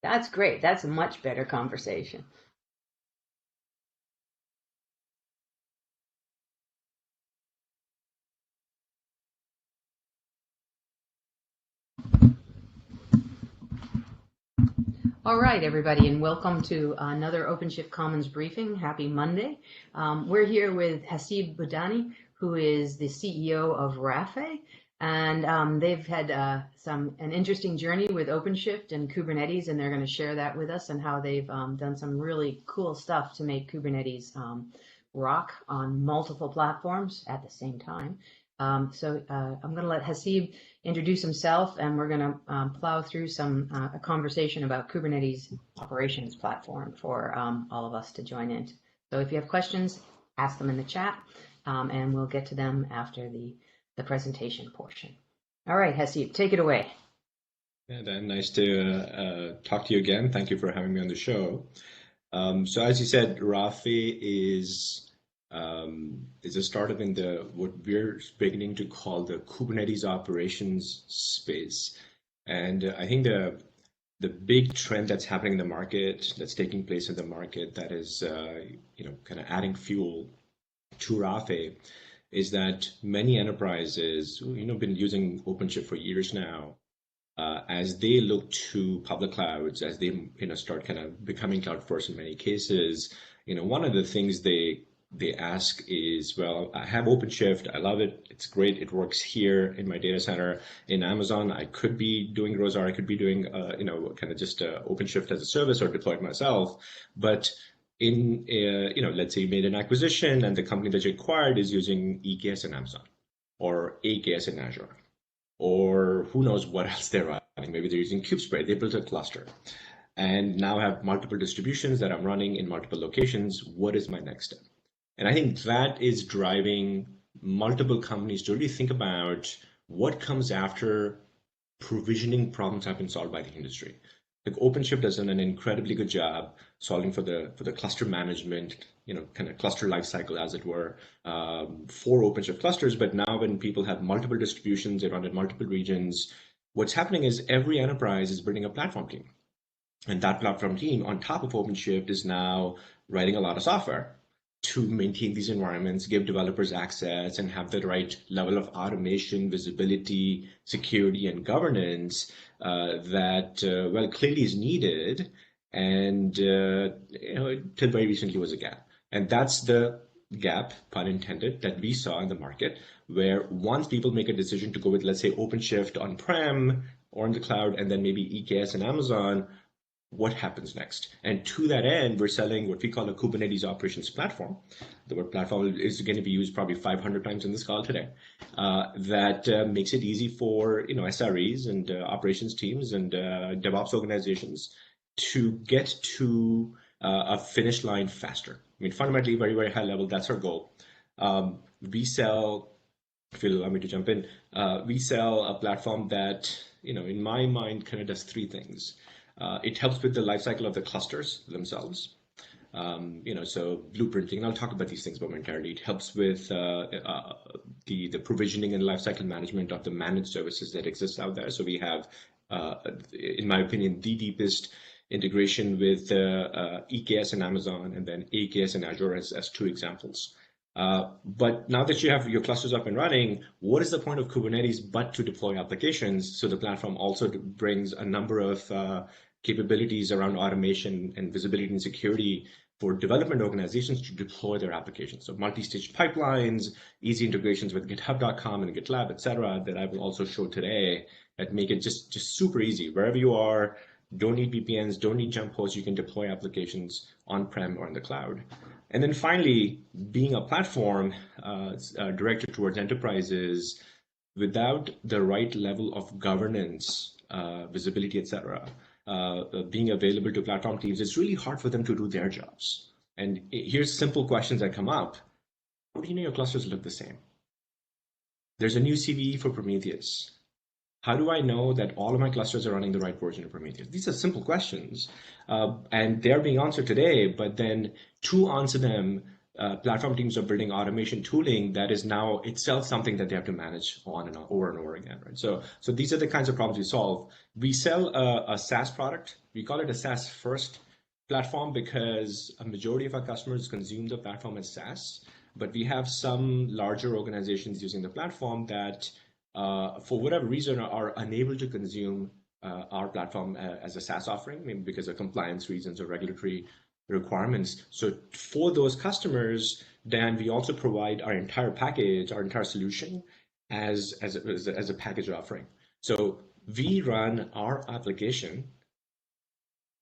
That's great. That's a much better conversation. All right, everybody, and welcome to another OpenShift Commons briefing. Happy Monday. We're here with Haseeb Budhani, who is the CEO of Rafay, and they've had an interesting journey with OpenShift and Kubernetes, and they're going to share that with us and how they've done some really cool stuff to make Kubernetes rock on multiple platforms at the same time. I'm going to let Haseeb introduce himself, and we're going to plow through a conversation about Kubernetes operations platform for all of us to join in. So if you have questions, ask them in the chat, and we'll get to them after the presentation portion. All right, Haseeb, take it away. Yeah, Dan, nice to talk to you again. Thank you for having me on the show. So as you said, Rafay is a startup in what we're beginning to call the Kubernetes operations space. And I think the big trend that's happening in the market, that's taking place in the market, that is kind of adding fuel to Rafay, is that many enterprises been using OpenShift for years now. As they look to public clouds, as they start kind of becoming cloud first in many cases, one of the things they ask is, well, I have OpenShift, I love it, it's great, it works here in my data center. In Amazon, I could be doing Rosar, I could be doing kind of just OpenShift as a service or deploy it myself. But in let's say you made an acquisition and the company that you acquired is using EKS in Amazon or AKS in Azure, or who knows what else they're running. Maybe they're using KubeSpray, they built a cluster and now have multiple distributions that I'm running in multiple locations. What is my next step? And I think that is driving multiple companies to really think about what comes after provisioning problems have been solved by the industry. Like OpenShift has done an incredibly good job solving for the cluster management, kind of cluster lifecycle, as it were, for OpenShift clusters. But now when people have multiple distributions, they run in multiple regions, what's happening is every enterprise is building a platform team. And that platform team on top of OpenShift is now writing a lot of software to maintain these environments, give developers access, and have the right level of automation, visibility, security, and governance that, well, clearly is needed. And till very recently was a gap. And that's the gap, pun intended, that we saw in the market, where once people make a decision to go with, let's say, OpenShift on-prem or in the cloud, and then maybe EKS and Amazon, what happens next? And to that end, we're selling what we call a Kubernetes operations platform. The word platform is going to be used probably 500 times in this call today. That makes it easy for SREs and operations teams and DevOps organizations to get to a finish line faster. I mean, fundamentally, very, very high level, that's our goal. We sell, if you'll allow me to jump in, we sell a platform that, in my mind, kind of does three things. It helps with the lifecycle of the clusters themselves. So blueprinting, and I'll talk about these things momentarily. It helps with the provisioning and lifecycle management of the managed services that exist out there. So we have, in my opinion, the deepest integration with EKS and Amazon, and then AKS and Azure as two examples. But now that you have your clusters up and running, what is the point of Kubernetes but to deploy applications? So the platform also brings a number of capabilities around automation and visibility and security for development organizations to deploy their applications. So multi-stage pipelines, easy integrations with GitHub.com and GitLab, et cetera, that I will also show today, that make it just super easy. Wherever you are, don't need VPNs, don't need jump hosts, you can deploy applications on-prem or in the cloud. And then finally, being a platform directed towards enterprises without the right level of governance, visibility, et cetera, being available to platform teams, it's really hard for them to do their jobs. And here's simple questions that come up. How do you know your clusters look the same? There's a new CVE for Prometheus. How do I know that all of my clusters are running the right version of Prometheus? These are simple questions, and they're being answered today, but then to answer them, platform teams are building automation tooling that is now itself something that they have to manage on and on, over and over again, right? So these are the kinds of problems we solve. We sell a SaaS product. We call it a SaaS first platform because a majority of our customers consume the platform as SaaS, but we have some larger organizations using the platform that, for whatever reason, are unable to consume our platform as a SaaS offering, maybe because of compliance reasons or regulatory requirements. So for those customers, Dan, we also provide our entire package, our entire solution as a package offering. So we run our application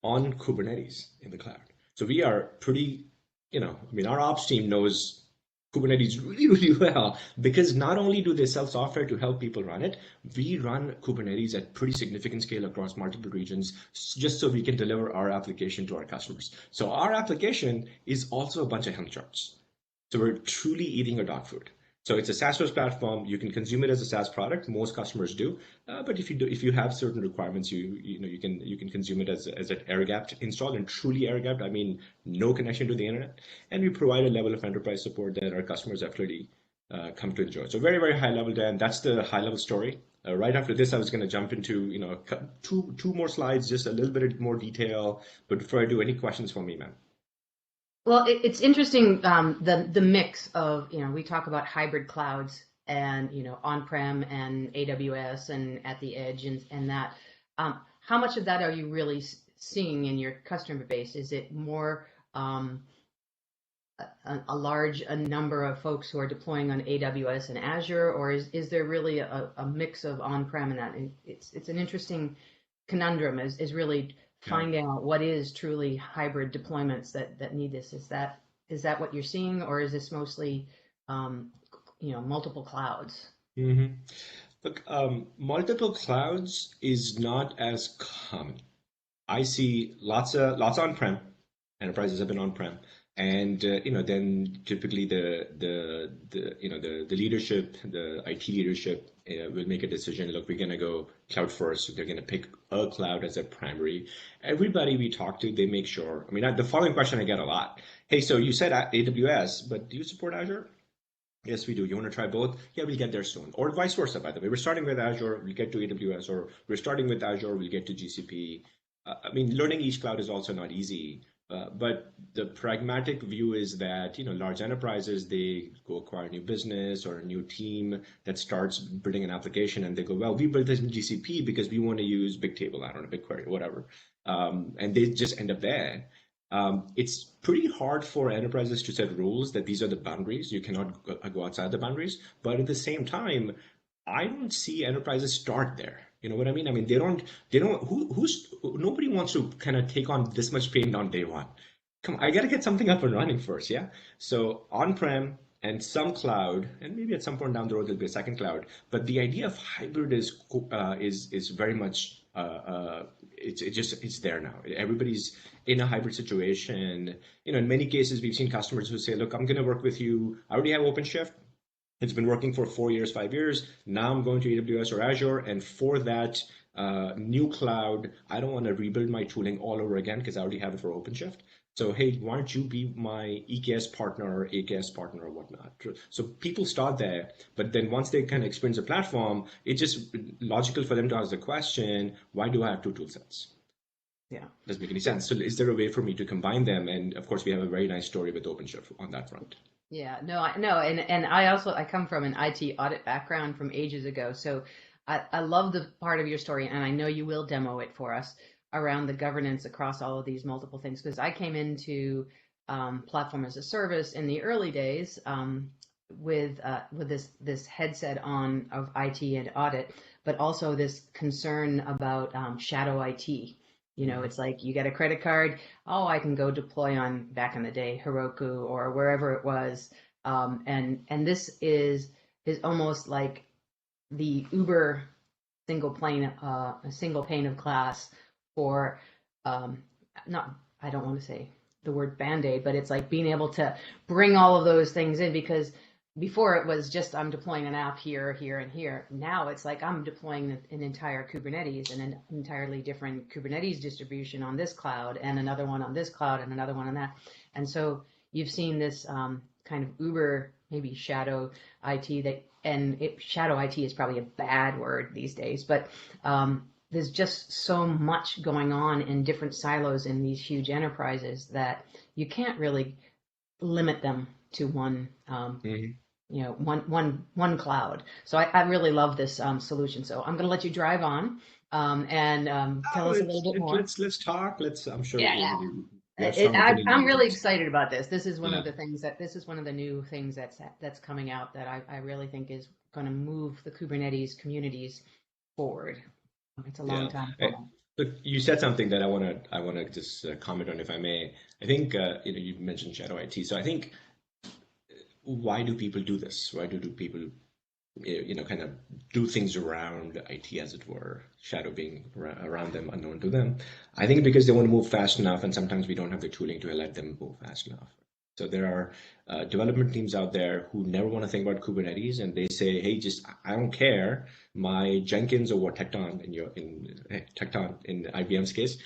on Kubernetes in the cloud. So we are pretty, our ops team knows Kubernetes really, really well, because not only do they sell software to help people run it, we run Kubernetes at pretty significant scale across multiple regions just so we can deliver our application to our customers. So our application is also a bunch of Helm charts. So we're truly eating a dog food. So it's a SaaS-first platform. You can consume it as a SaaS product. Most customers do, but if you have certain requirements, you can consume it as an air-gapped install. And truly air-gapped, I mean no connection to the internet. And we provide a level of enterprise support that our customers have clearly come to enjoy. So very, very high level, Dan. That's the high level story. Right after this, I was going to jump into two more slides, just a little bit more detail. But before I do, any questions for me, man? Well, it's interesting, the mix of, we talk about hybrid clouds and, on-prem and AWS and at the edge and that. How much of that are you really seeing in your customer base? Is it more a large number of folks who are deploying on AWS and Azure, or is there really a mix of on-prem and that? And it's an interesting conundrum is really finding out what is truly hybrid deployments that need this. Is that what you're seeing, or is this mostly multiple clouds? Mm-hmm. Look, multiple clouds is not as common. I see lots on-prem. Enterprises have been on-prem, and then typically the leadership, the IT leadership, will make a decision. Look, we're going to go cloud first. They're going to pick a cloud as a primary. Everybody we talk to, they make sure. The following question I get a lot: hey, so you said AWS, but do you support Azure? Yes, we do. You want to try both? Yeah, we'll get there soon. Or vice versa, by the way. We're starting with Azure, we'll get to AWS, or we're starting with Azure, we'll get to GCP. Learning each cloud is also not easy. But the pragmatic view is that large enterprises, they go acquire a new business or a new team that starts building an application, and they go, well, we built this in GCP because we want to use Bigtable, I don't know, BigQuery, whatever, and they just end up there. It's pretty hard for enterprises to set rules that these are the boundaries. You cannot go outside the boundaries. But at the same time, I don't see enterprises start there. You know what I mean? Nobody wants to kind of take on this much pain on day one. Come on, I got to get something up and running first, yeah? So on-prem and some cloud, and maybe at some point down the road, there'll be a second cloud. But the idea of hybrid is very much, it's there now. Everybody's in a hybrid situation. In many cases, we've seen customers who say, look, I'm going to work with you. I already have OpenShift. It's been working for 4 years, 5 years. Now I'm going to AWS or Azure. And for that new cloud, I don't want to rebuild my tooling all over again because I already have it for OpenShift. So, hey, why don't you be my EKS partner or AKS partner or whatnot? So people start there, but then once they kind of experience the platform, it's just logical for them to ask the question, why do I have two tool sets? Yeah. Doesn't make any sense. So is there a way for me to combine them? And of course, we have a very nice story with OpenShift on that front. Yeah, no, and I come from an IT audit background from ages ago, so I love the part of your story, and I know you will demo it for us around the governance across all of these multiple things, because I came into platform as a service in the early days with this headset on of IT and audit, but also this concern about shadow IT. It's like you get a credit card. Oh, I can go deploy on, back in the day, Heroku or wherever it was. And this is almost like the Uber single pane of glass for I don't want to say the word Band-Aid, but it's like being able to bring all of those things in, because before it was just I'm deploying an app here, here, and here. Now it's like I'm deploying an entire Kubernetes and an entirely different Kubernetes distribution on this cloud and another one on this cloud and another one on that. And so, you've seen this kind of Uber, maybe shadow IT shadow IT is probably a bad word these days, but there's just so much going on in different silos in these huge enterprises that you can't really limit them to one, one cloud. So I really love this solution. So I'm going to let you drive on and tell us a little bit more. Let's talk. I'm sure Yeah, you have strong opinions I'm on really things. excited about this. This is one Yeah. of the things this is one of the new things that's coming out that I really think is going to move the Kubernetes communities forward. It's a long Yeah. time Eh, coming. Look, you said something that I wanna just comment on, if I may. I think you mentioned shadow IT. So I think, why do people do this? Why do people kind of do things around IT, as it were, shadow being around them, unknown to them? I think because they want to move fast enough, and sometimes we don't have the tooling to let them move fast enough. So there are development teams out there who never want to think about Kubernetes, and they say, "Hey, just I don't care. My Jenkins or what Tecton Tecton in IBM's case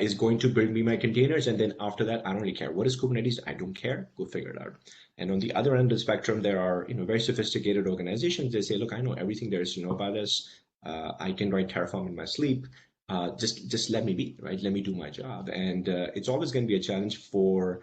is going to bring me my containers, and then after that, I don't really care. What is Kubernetes? I don't care. Go figure it out." And on the other end of the spectrum, there are very sophisticated organizations. They say, "Look, I know everything there is to know about this. I can write Terraform in my sleep. Just let me be, right? Let me do my job." And it's always going to be a challenge for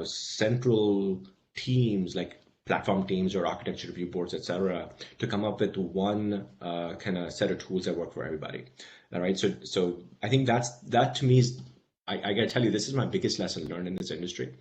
central teams like platform teams or architecture review boards, etc., to come up with one kind of set of tools that work for everybody. All right. So I think that to me is, I got to tell you, this is my biggest lesson learned in this industry.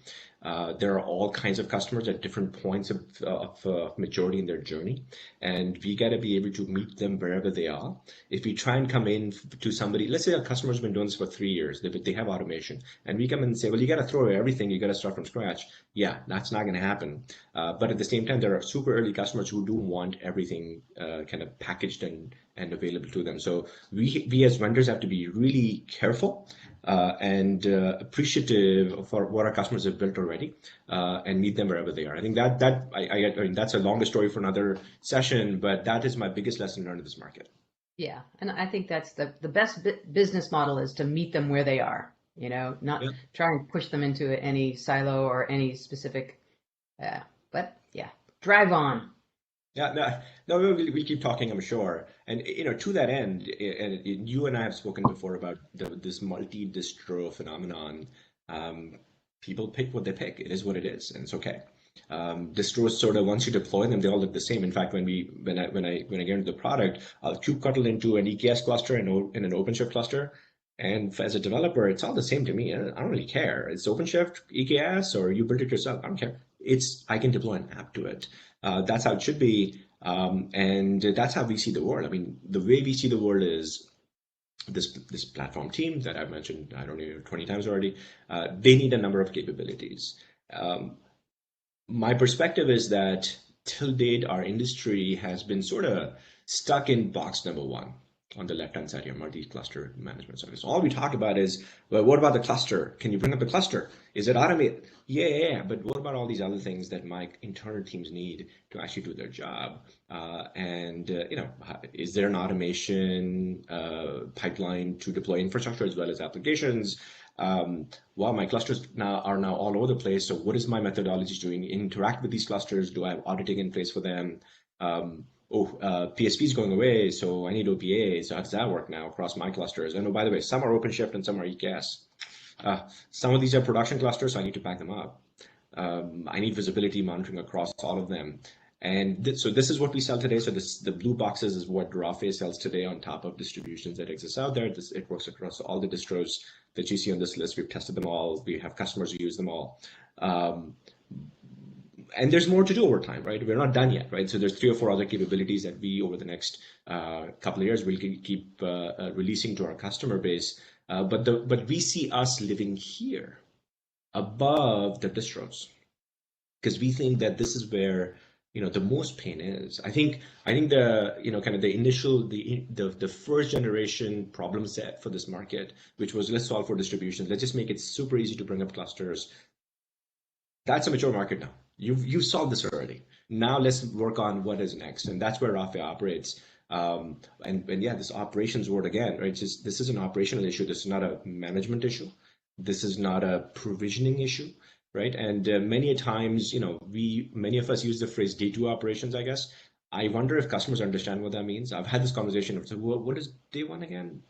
There are all kinds of customers at different points of maturity in their journey, and we got to be able to meet them wherever they are. If we try and come in to somebody, let's say a customer's been doing this for 3 years, they have automation, and we come in and say, "Well, you got to throw away everything, you got to start from scratch." Yeah, that's not going to happen. But at the same time, there are super early customers who do want everything kind of packaged and available to them. So we as vendors have to be really careful and appreciative for what our customers have built already, and meet them wherever they are. I think I mean, that's a longer story for another session, but that is my biggest lesson learned in this market. Yeah, and I think that's the best business model is to meet them where they are. Not Yeah. try and push them into any silo or any specific. But yeah, drive on. Yeah, no, we'll keep talking, I'm sure. And to that end, and you and I have spoken before about this multi-distro phenomenon. Um, People pick what they pick. It is what it is, and it's okay. Distros sort of, once you deploy them, they all look the same. In fact, when I get into the product, I'll kubectl into an EKS cluster and in an OpenShift cluster. And as a developer, it's all the same to me. I don't really care. It's OpenShift, EKS, or you built it yourself. I don't care. I can deploy an app to it. That's how it should be. And that's how we see the world. I mean, the way we see the world is this platform team that I've mentioned, I don't know, 20 times already. They need a number of capabilities. My perspective is that till date, our industry has been sort of stuck in box number one on the left-hand side here, multi-cluster management service. All we talk about is, well, what about the cluster? Can you bring up the cluster? Is it automated? Yeah. But what about all these other things that my internal teams need to actually do their job? Is there an automation pipeline to deploy infrastructure as well as applications? Wow, my clusters are now all over the place. So what is my methodology doing? Interact with these clusters? Do I have auditing in place for them? PSP is going away, so I need OPA. So how does that work now across my clusters? And by the way, some are OpenShift and some are EKS. Some of these are production clusters, so I need to back them up. I need visibility monitoring across all of them. And so this is what we sell today. So the blue boxes is what Rafay sells today on top of distributions that exist out there. It works across all the distros that you see on this list. We've tested them all. We have customers who use them all. And there's more to do over time, right? We're not done yet, right? So there's 3 or 4 other capabilities that we, over the next couple of years, will keep releasing to our customer base. But we see us living here above the distros, because we think that this is where the most pain is. I think the kind of the initial the first generation problem set for this market, which was, let's solve for distribution, let's just make it super easy to bring up clusters. That's a mature market now. You've solved this already. Now let's work on what is next, and that's where Rafay operates. And yeah, this operations word again, right? This is an operational issue. This is not a management issue. This is not a provisioning issue. right? And many a times, many of us use the phrase day two operations, I guess. I wonder if customers understand what that means. I've had this conversation of, so what is day one again?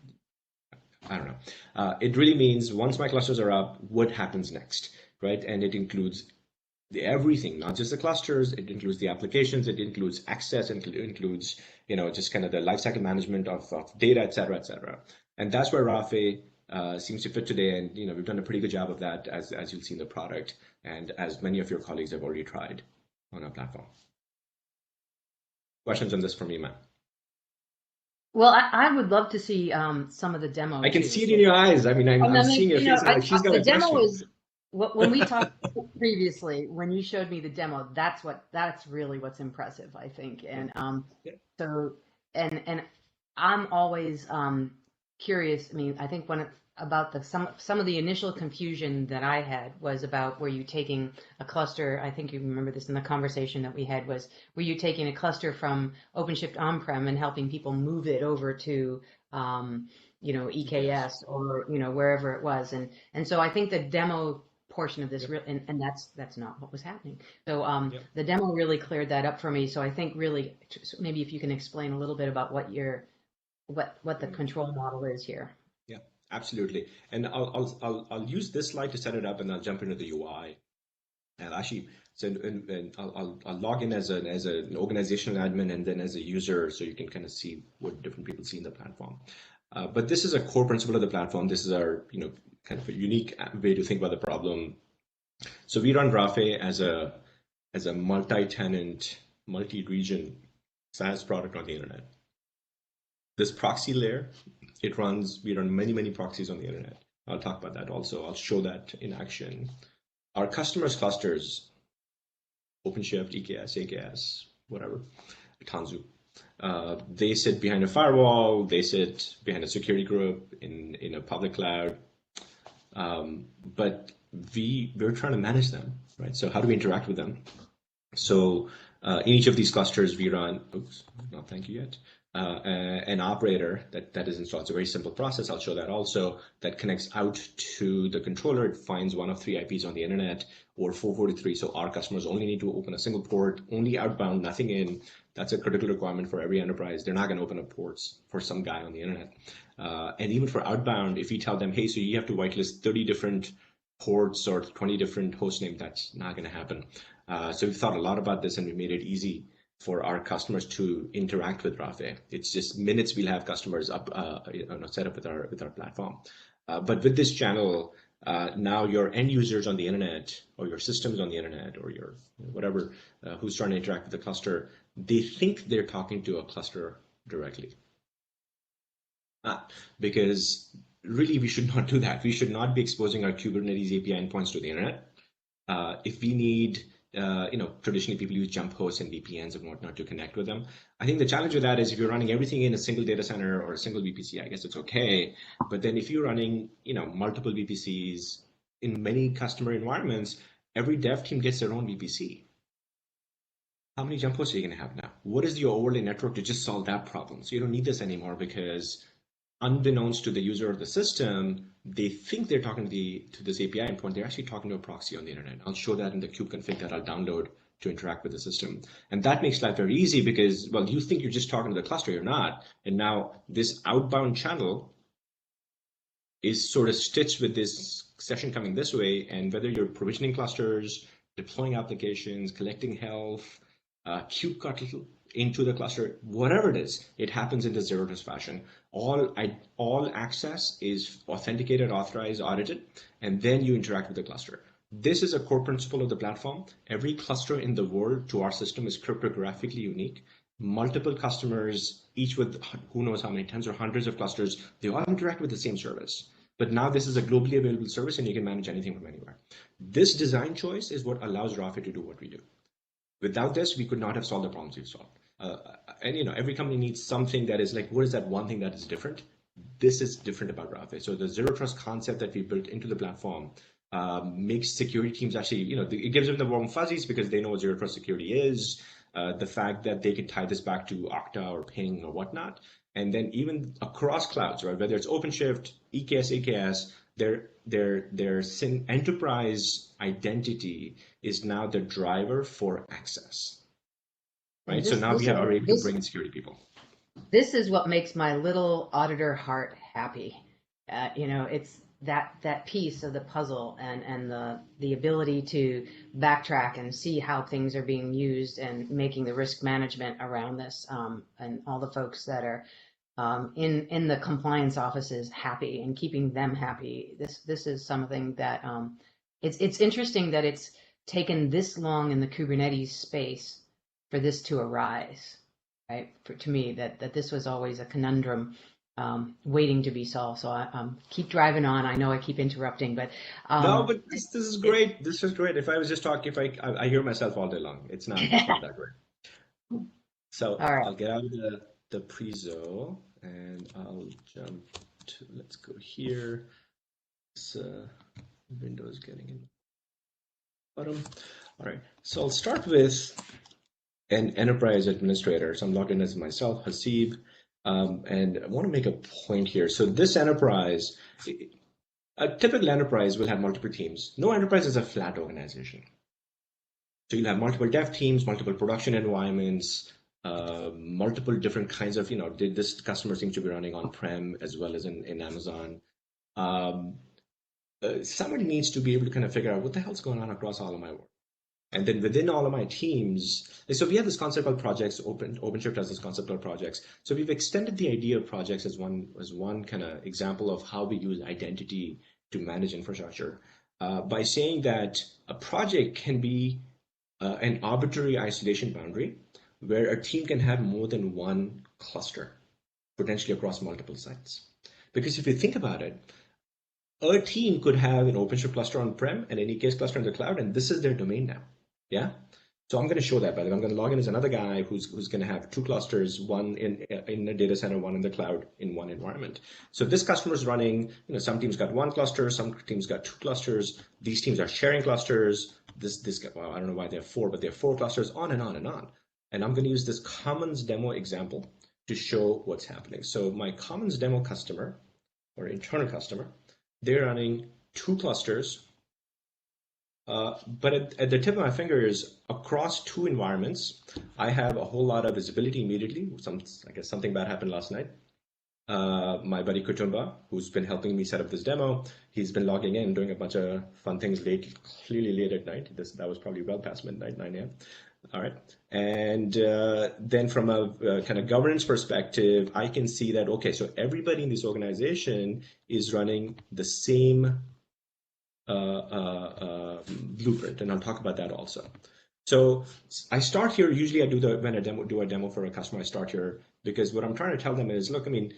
I don't know. It really means once my clusters are up, what happens next, right? And it includes everything, not just the clusters. It includes the applications. It includes access. It includes, just kind of the lifecycle management of data, et cetera, et cetera. And that's where Rafay seems to fit today. And we've done a pretty good job of that, as you'll see in the product, and as many of your colleagues have already tried on our platform. Questions on this from you, Matt? Well, I would love to see some of the demo. I can too. see it in your eyes. I mean, I'm seeing your face. Like, she's got the a demo question. is when we talked previously, when you showed me the demo, that's really what's impressive, I think. And so and I'm always curious. I mean, I think about some of the initial confusion that I had was about, were you taking a cluster? I think you remember this in the conversation that we had, was, were you taking a cluster from OpenShift on-prem and helping people move it over to EKS or wherever it was, and so I think the demo portion of this and that's not what was happening. So the demo really cleared that up for me. So I think really maybe if you can explain a little bit about what the control model is here. Yeah, absolutely. And I'll use this slide to set it up, and I'll jump into the UI. And actually, and I'll log in as an organizational admin and then as a user, so you can kind of see what different people see in the platform. But this is a core principle of the platform. This is our kind of a unique way to think about the problem. So we run Rafay as a multi-tenant, multi-region SaaS product on the internet. This proxy layer, we run many proxies on the internet. I'll talk about that also. I'll show that in action. Our customers' clusters, OpenShift, EKS, AKS, whatever, Tanzu, they sit behind a firewall, they sit behind a security group in a public cloud, but we're trying to manage them, right? So how do we interact with them? So in each of these clusters, we run, not thank you yet, an operator that is installed. It's a very simple process. I'll show that also, that connects out to the controller. It finds one of 3 IPs on the internet, or 443. So our customers only need to open a single port, only outbound, nothing in. That's a critical requirement for every enterprise. They're not going to open up ports for some guy on the internet. And even for outbound, if you tell them, hey, so you have to whitelist 30 different ports or 20 different host names, that's not going to happen. So we've thought a lot about this, and we made it easy for our customers to interact with Rafay. It's just minutes we'll have customers up, set up with our platform. But with this channel, now your end users on the internet, or your systems on the internet, or your whatever, who's trying to interact with the cluster, they think they're talking to a cluster directly. Because really, we should not do that. We should not be exposing our Kubernetes API endpoints to the internet. If we need, traditionally people use jump hosts and VPNs and whatnot to connect with them. I think the challenge with that is if you're running everything in a single data center or a single VPC, I guess it's okay. But then if you're running, multiple VPCs in many customer environments, every dev team gets their own VPC. How many jump hosts are you going to have now? What is your overlay network to just solve that problem? So you don't need this anymore, because unbeknownst to the user or the system, they think they're talking to this API endpoint. They're actually talking to a proxy on the internet. I'll show that in the kube config that I'll download to interact with the system. And that makes life very easy, because, well, you think you're just talking to the cluster, you're not. And now this outbound channel is sort of stitched with this session coming this way. And whether you're provisioning clusters, deploying applications, collecting health, kube cut into the cluster, whatever it is, it happens in the zero trust fashion. All access is authenticated, authorized, audited, and then you interact with the cluster. This is a core principle of the platform. Every cluster in the world to our system is cryptographically unique. Multiple customers, each with who knows how many tens or hundreds of clusters, they all interact with the same service. But now this is a globally available service, and you can manage anything from anywhere. This design choice is what allows Rafay to do what we do. Without this, we could not have solved the problems we've solved. And every company needs something that is like, what is that one thing that is different? This is different about Rafay. So the zero trust concept that we built into the platform makes security teams actually, it gives them the warm fuzzies, because they know what zero trust security is. The fact that they can tie this back to Okta or Ping or whatnot. And then even across clouds, right? Whether it's OpenShift, EKS, AKS, their enterprise identity is now the driver for access, And right? So now we are able to bring in security people. this is what makes my little auditor heart happy. It's that piece of the puzzle and the ability to backtrack and see how things are being used and making the risk management around this, and all the folks that are in the compliance offices happy and keeping them happy. This is something that it's interesting that it's taken this long in the Kubernetes space for this to arise, right? To me, that this was always a conundrum waiting to be solved. So I keep driving on. I know I keep interrupting, but No, but this is great. This is great. If I was just talking, if I hear myself all day long, it's not that great. So all right. I'll get out of the prezo and I'll jump to, let's go here. This Windows getting in bottom. All right, so I'll start with an enterprise administrator. So I'm logged in as myself, Haseeb, and I want to make a point here. So this enterprise, a typical enterprise will have multiple teams. No enterprise is a flat organization. So you'll have multiple dev teams, multiple production environments, multiple different kinds of, this customer seems to be running on-prem as well as in Amazon. Somebody needs to be able to kind of figure out what the hell's going on across all of my work. And then within all of my teams, so we have this concept called projects. OpenShift has this concept called projects. So we've extended the idea of projects as one kind of example of how we use identity to manage infrastructure, by saying that a project can be an arbitrary isolation boundary where a team can have more than one cluster, potentially across multiple sites. Because if you think about it, a team could have an OpenShift cluster on-prem and an EKS cluster in the cloud, and this is their domain now. Yeah. So I'm going to show that, by the way. I'm going to log in as another guy who's going to have two clusters, one in a data center, one in the cloud in one environment. So this customer is running, some teams got one cluster, some teams got two clusters. These teams are sharing clusters. Well, I don't know why they have four, but they have four clusters, on and on and on. And I'm going to use this Commons demo example to show what's happening. So my Commons demo customer or internal customer, they're running two clusters. But at the tip of my fingers, across two environments, I have a whole lot of visibility immediately. I guess something bad happened last night. My buddy Kutumba, who's been helping me set up this demo, he's been logging in, doing a bunch of fun things clearly late at night. That was probably well past midnight, 9 a.m. All right. And then from a kind of governance perspective, I can see that, okay, so everybody in this organization is running the same blueprint, and I'll talk about that also. So I start here. Usually I when I do a demo for a customer, I start here because what I'm trying to tell them is, look, I mean,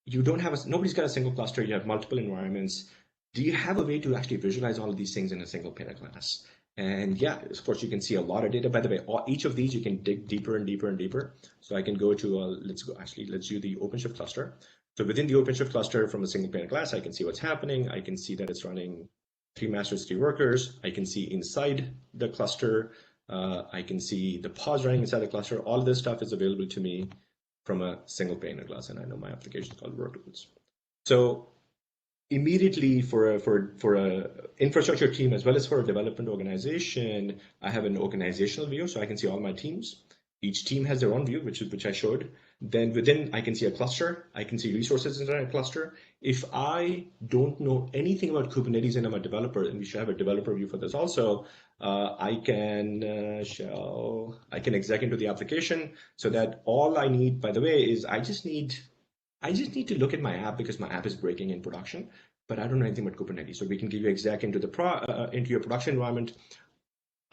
nobody's got a single cluster. You have multiple environments. Do you have a way to actually visualize all of these things in a single pane of glass? And yeah, of course, you can see a lot of data. By the way, each of these you can dig deeper and deeper and deeper. So I can go to let's do the OpenShift cluster. So within the OpenShift cluster, from a single pane of glass, I can see what's happening. I can see that it's running 3 masters, 3 workers. I can see inside the cluster. I can see the pods running inside the cluster. All this stuff is available to me from a single pane of glass, and I know my application is called Workloads. So immediately for a infrastructure team as well as for a development organization, I have an organizational view, so I can see all my teams. Each team has their own view, which I showed. Then within, I can see a cluster. I can see resources in a cluster. If I don't know anything about Kubernetes and I'm a developer, and we should have a developer view for this also, I can exec into the application so that all I need, by the way, is I just need to look at my app because my app is breaking in production, but I don't know anything about Kubernetes. So we can give you exec into your production environment.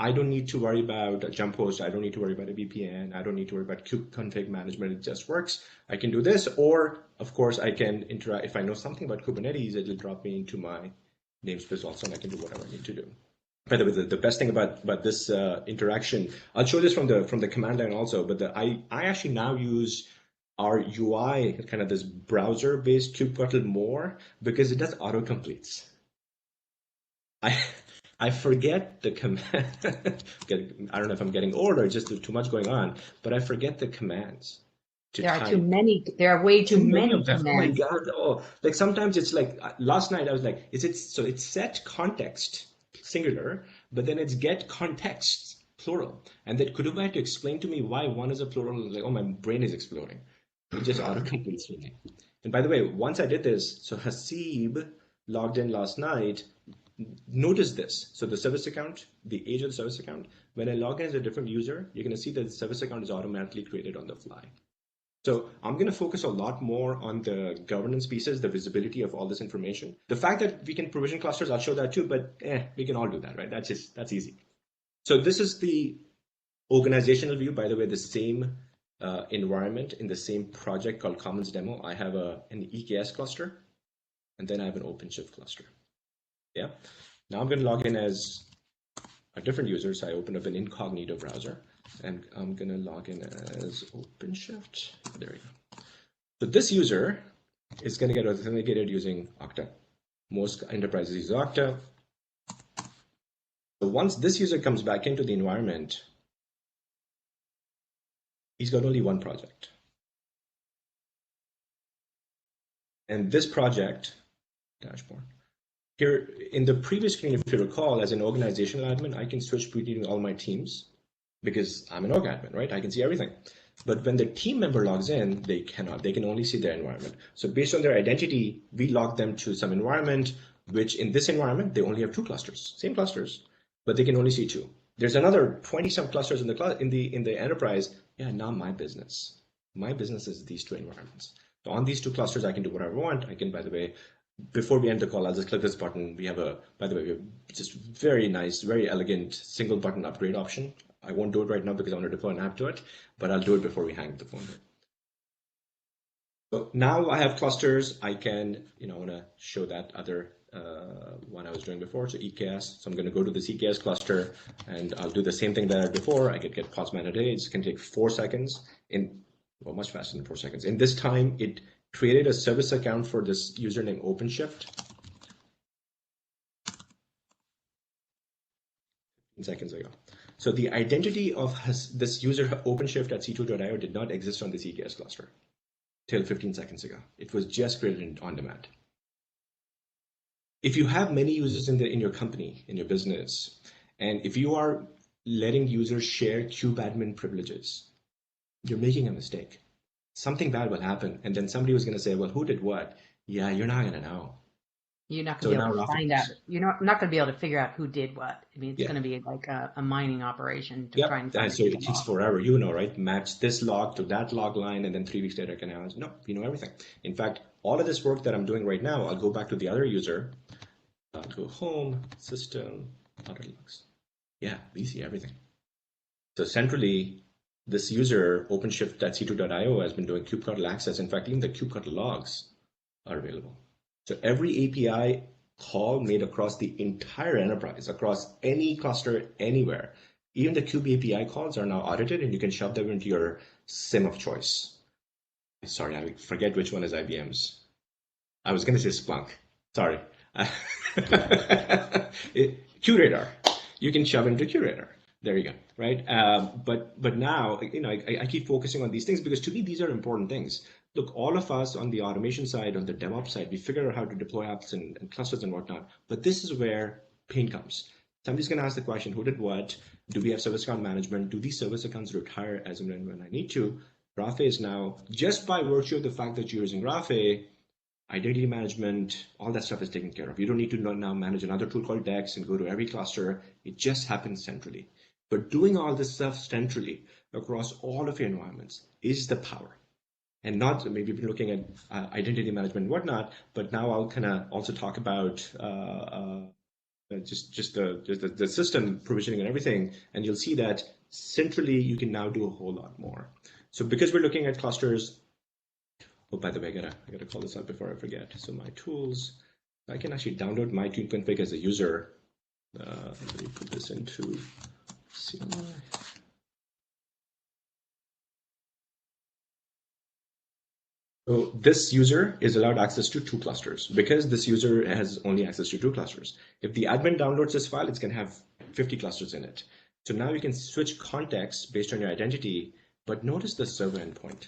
I don't need to worry about a jump host. I don't need to worry about a VPN. I don't need to worry about config management. It just works. I can do this, or of course I can interact. If I know something about Kubernetes, it'll drop me into my namespace also, and I can do whatever I need to do. By the way, the best thing about this interaction, I'll show this from the command line also, but I actually now use our UI, kind of this browser-based kubectl more because it does autocompletes. I forget the command. I don't know if I'm getting old or just too much going on, but I forget the commands. to There are too type. many. There are way too Too many many of them. Oh my commands. God. Oh, like sometimes it's like last night I was like, is it so it's set context singular, but then it's get context plural. And then Kuduba had to explain to me why one is a plural. I was like, oh, my brain is exploding. It just auto-completes for me. And by the way, once I did this, so Haseeb logged in last night. Notice this. So the service account, the age of the service account, when I log in as a different user, you're going to see that the service account is automatically created on the fly. So I'm going to focus a lot more on the governance pieces, the visibility of all this information. The fact that we can provision clusters, I'll show that too, but we can all do that, right? That's easy. So this is the organizational view. By the way, the same environment in the same project called Commons Demo. I have an EKS cluster, and then I have an OpenShift cluster. Yeah. Now I'm going to log in as a different user. So I open up an incognito browser. And I'm going to log in as OpenShift. There we go. So this user is going to get authenticated using Okta. Most enterprises use Okta. So once this user comes back into the environment, he's got only one project. And this project, dashboard, here in the previous screen, if you recall, as an organizational admin, I can switch between all my teams, because I'm an org admin, right? I can see everything. But when the team member logs in, they cannot. They can only see their environment. So based on their identity, we log them to some environment, which in this environment, they only have 2 clusters, same clusters, but they can only see 2. There's another 20-some clusters in the enterprise. Yeah, not my business. My business is these 2 environments. So on these 2 clusters, I can do whatever I want. I can, by the way, before we end the call, I'll just click this button. We have by the way, we have just very nice, very elegant single button upgrade option. I won't do it right now because I want to deploy an app to it, but I'll do it before we hang the phone. So now I have clusters. I can, I want to show that other one I was doing before. So EKS. So I'm going to go to this EKS cluster, and I'll do the same thing that I did before. I could get pods managed. It can take 4 seconds. Well, much faster than 4 seconds. In this time, it created a service account for this user named OpenShift. 15 seconds ago. So the identity of this user OpenShift at c2.io did not exist on this EKS cluster till 15 seconds ago. It was just created on demand. If you have many users in your company, in your business, and if you are letting users share kubeadmin privileges, you're making a mistake. Something bad will happen, and then somebody was going to say, well, who did what? Yeah, you're not going to know. You're not going to be able to find out. You're not going to be able to figure out who did what. I mean, it's going to be like a mining operation to try and find. So it takes forever, right? Match this log to that log line, and then 3 weeks later I can announce, no, you know everything. In fact, all of this work that I'm doing right now, I'll go back to the other user. I'll go home, system, audit logs. Yeah, we see everything. So centrally, this user, OpenShift.c2.io, has been doing kubectl access. In fact, even the kubectl logs are available. So every API call made across the entire enterprise, across any cluster, anywhere, even the kube API calls are now audited, and you can shove them into your SIM of choice. Sorry, I forget which one is IBM's. I was going to say Splunk. Sorry. QRadar. You can shove into QRadar. There you go, right? But now, I keep focusing on these things because to me, these are important things. Look, all of us on the automation side, on the DevOps side, we figure out how to deploy apps and clusters and whatnot. But this is where pain comes. Somebody's going to ask the question, who did what? Do we have service account management? Do these service accounts retire as and when I need to? Rafay is now, just by virtue of the fact that you're using Rafay, identity management, all that stuff is taken care of. You don't need to now manage another tool called Dex and go to every cluster. It just happens centrally. But doing all this stuff centrally across all of your environments is the power. And not, maybe we've been looking at identity management and whatnot, but now I'll kind of also talk about just the system provisioning and everything. And you'll see that centrally, you can now do a whole lot more. So because we're looking at clusters, oh, by the way, I gotta call this out before I forget. So my tools, I can actually download my tool config as a user. Let me put this into CLI. So this user is allowed access to 2 clusters because this user has only access to 2 clusters. If the admin downloads this file, it's going to have 50 clusters in it. So now you can switch context based on your identity, but notice the server endpoint.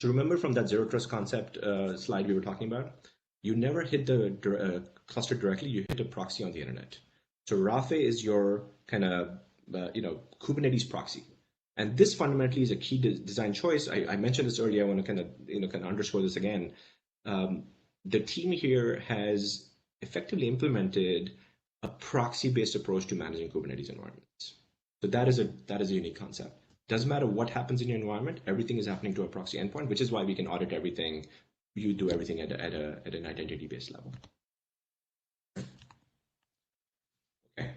So remember from that zero trust concept slide we were talking about, you never hit the cluster directly, you hit a proxy on the internet. So Rafay is your kind of Kubernetes proxy. And this fundamentally is a key design choice. I mentioned this earlier. I want to kind of underscore this again. The team here has effectively implemented a proxy-based approach to managing Kubernetes environments. So that is a unique concept. Doesn't matter what happens in your environment, everything is happening to a proxy endpoint, which is why we can audit everything. You do everything at an identity-based level. Okay.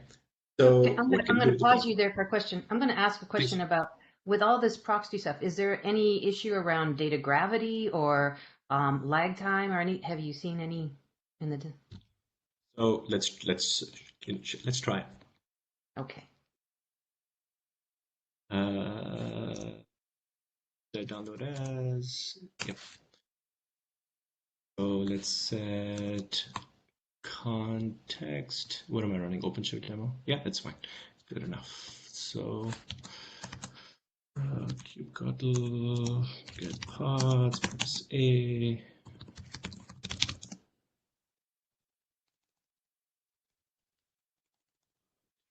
So okay, I'm going to pause you there for a question. I'm going to ask a question about, with all this proxy stuff, is there any issue around data gravity or lag time or any? Have you seen any in the? So let's try. Okay. Download as, yep. So let's set context. What am I running? OpenShift demo? Yeah, that's fine. Good enough. So kubectl get pods, press A.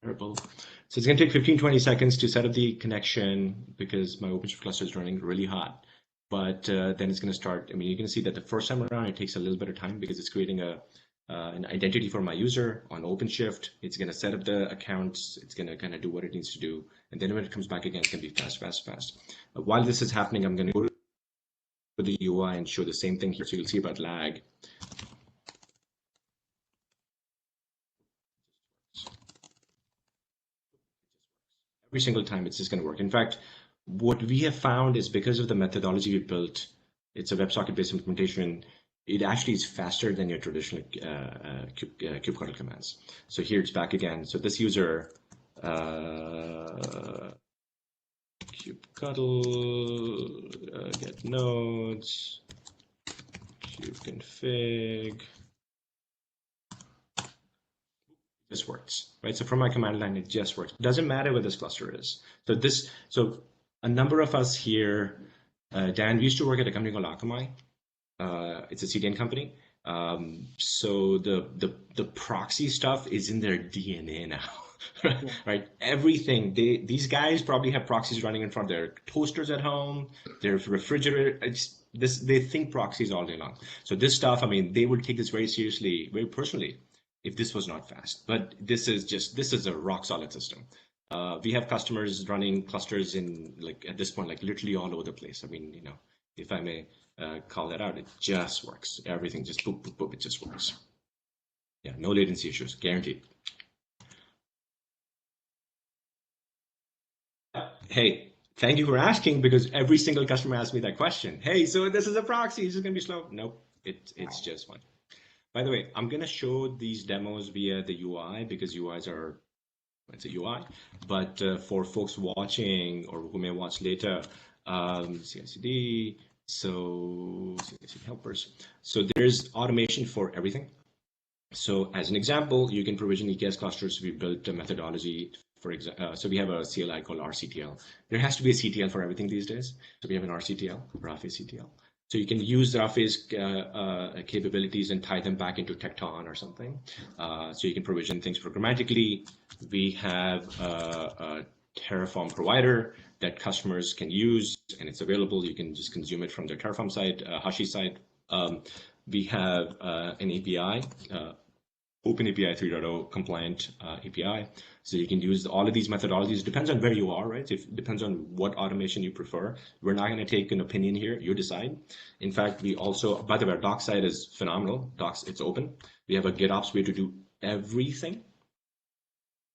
Terrible. So it's going to take 15-20 seconds to set up the connection because my OpenShift cluster is running really hot. But then it's going to start. I mean, you're going to see that the first time around, it takes a little bit of time because it's creating an identity for my user on OpenShift. It's going to set up the accounts. It's going to kind of do what it needs to do. And then when it comes back again, it's going to be fast, fast, fast. While this is happening, I'm going to go to the UI and show the same thing here. So you'll see about lag. Every single time it's just going to work. In fact, what we have found is because of the methodology we built, it's a WebSocket-based implementation, it actually is faster than your traditional kubectl commands. So here it's back again. So this user, kubectl, get nodes, kubeconfig. This works, right? So from my command line, it just works. It doesn't matter where this cluster is. So a number of us here, Dan, we used to work at a company called Akamai. It's a CDN company. So the proxy stuff is in their DNA now, right? Everything, these guys probably have proxies running in front of their toasters at home, their refrigerator. They think proxies all day long. So this stuff, I mean, they would take this very seriously, very personally, if this was not fast. But this is a rock solid system. We have customers running clusters in, like, at this point, like literally all over the place. I mean, if I may call that out, it just works. Everything just boop, boop, boop, it just works. Yeah, no latency issues, guaranteed. Hey, thank you for asking, because every single customer asks me that question. Hey, so this is a proxy, is it gonna be slow? Nope, it's just fine. By the way, I'm going to show these demos via the UI because UIs are, it's a UI, but for folks watching or who may watch later, CI/CD, so CI/CD helpers. So there's automation for everything. So as an example, you can provision EKS clusters. We built a methodology, for example, so we have a CLI called RCTL. There has to be a CTL for everything these days. So we have an RCTL, Rafay CTL. So you can use Rafay's capabilities and tie them back into Tecton or something. So you can provision things programmatically. We have a Terraform provider that customers can use, and it's available. You can just consume it from their Terraform site, Hashi site. We have an API, OpenAPI 3.0 compliant API. So you can use all of these methodologies. It depends on where you are, right? It depends on what automation you prefer. We're not going to take an opinion here. You decide. In fact, we also, by the way, our docs site is phenomenal. Docs, it's open. We have a GitOps way to do everything,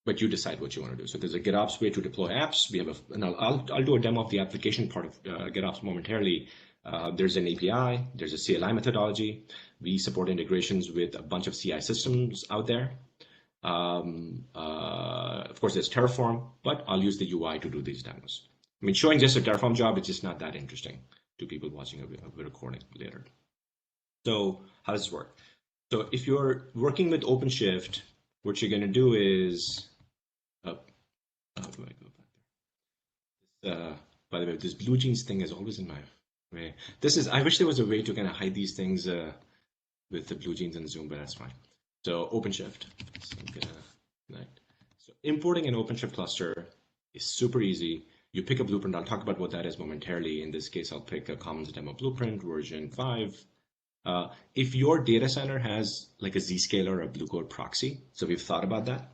but you decide what you want to do. So there's a GitOps way to deploy apps. We have and I'll do a demo of the application part of GitOps momentarily. There's an API. There's a CLI methodology. We support integrations with a bunch of CI systems out there. Of course, there's Terraform, but I'll use the UI to do these demos. I mean, showing just a Terraform job, it's just not that interesting to people watching a recording later. So how does this work? So if you're working with OpenShift, what you're going to do is, how do I go back there? By the way, this blue jeans thing is always in my Right. I wish there was a way to kind of hide these things with the blue jeans and Zoom, but that's fine. So OpenShift. So I'm gonna, so importing an OpenShift cluster is super easy. You pick a blueprint. I'll talk about what that is momentarily. In this case, I'll pick a Commons demo blueprint version 5. If your data center has like a Zscaler or a Blue Code proxy, so we've thought about that.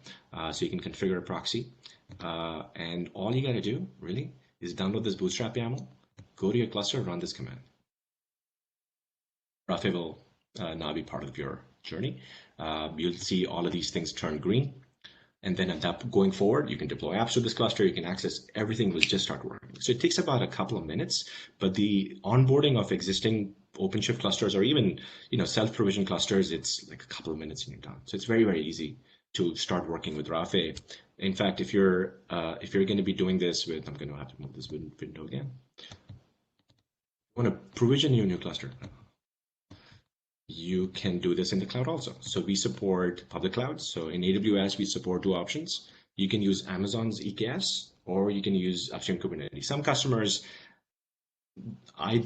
So you can configure a proxy. And all you got to do really is download this Bootstrap YAML, go to your cluster, run this command. Rafay will now be part of your journey. You'll see all of these things turn green. And then at that going forward, you can deploy apps to this cluster, you can access everything will just start working. So it takes about a couple of minutes, but the onboarding of existing OpenShift clusters or even self-provisioned clusters, it's like a couple of minutes and you're done. So it's very, very easy to start working with Rafay. In fact, if you're going to be doing this with, I'm going to have to move this window again. I want to provision your new cluster. You can do this in the cloud also. So we support public clouds. So in AWS, we support 2 options. You can use Amazon's EKS, or you can use upstream Kubernetes. Some customers, I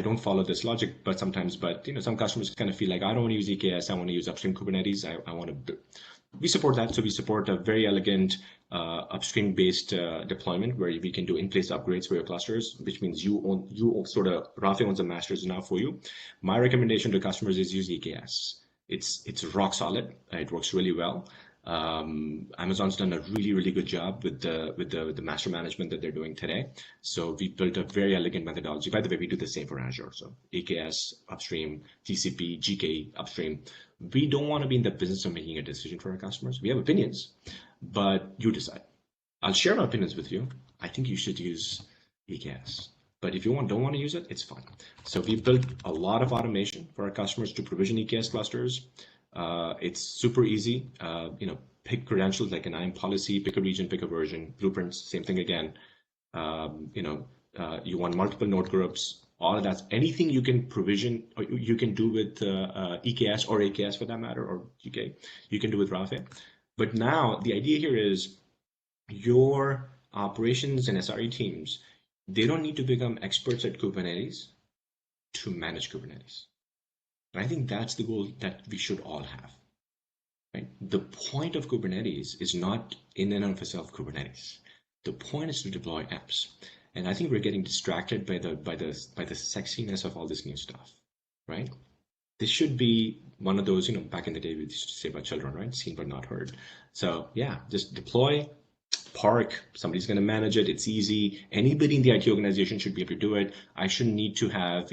don't follow this logic, but sometimes, some customers kind of feel like I don't want to use EKS. I want to use upstream Kubernetes. I want to. We support that. So we support a very elegant upstream-based deployment where we can do in-place upgrades for your clusters, which means Rafay owns the masters now for you. My recommendation to customers is use EKS. It's rock solid. It works really well. Amazon's done a really, really good job with the master management that they're doing today. So we built a very elegant methodology. By the way, we do the same for Azure. So AKS upstream, GCP, GK upstream. We don't want to be in the business of making a decision for our customers. We have opinions, but you decide. I'll share my opinions with you. I think you should use EKS. But if you don't want to use it, it's fine. So we built a lot of automation for our customers to provision EKS clusters. It's super easy. Pick credentials like an IAM policy, pick a region, pick a version, blueprints, same thing again. You want multiple node groups, all of that. Anything you can provision, or you can do with EKS or AKS for that matter, or GK, you can do with Rafay. But now the idea here is your operations and SRE teams, they don't need to become experts at Kubernetes to manage Kubernetes. And I think that's the goal that we should all have. Right? The point of Kubernetes is not in and of itself Kubernetes. The point is to deploy apps. And I think we're getting distracted by the sexiness of all this new stuff, right? This should be one of those, back in the day we used to say about children, right? Seen but not heard. So yeah, just deploy, park, somebody's going to manage it. It's easy. Anybody in the IT organization should be able to do it. I shouldn't need to have,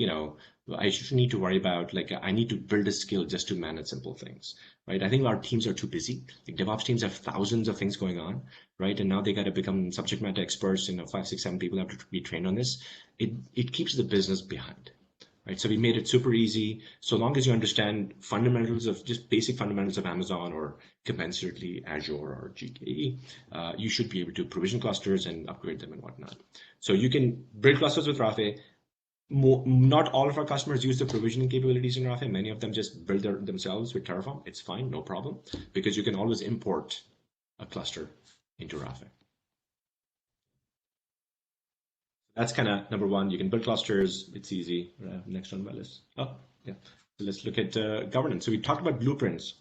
I shouldn't need to worry about, I need to build a skill just to manage simple things, right? I think our teams are too busy. Like DevOps teams have thousands of things going on, right? And now they got to become subject matter experts. 5, 6, 7 people have to be trained on this. It keeps the business behind, right? So we made it super easy. So long as you understand fundamentals of just basic fundamentals of Amazon or commensurately Azure or GKE, you should be able to provision clusters and upgrade them and whatnot. So you can build clusters with Rafay. Not all of our customers use the provisioning capabilities in Rafay. Many of them just build themselves with Terraform. It's fine, no problem, because you can always import a cluster into Rafay. That's kind of number one. You can build clusters. It's easy. Next on my list. Oh, yeah. So let's look at governance. So we talked about blueprints.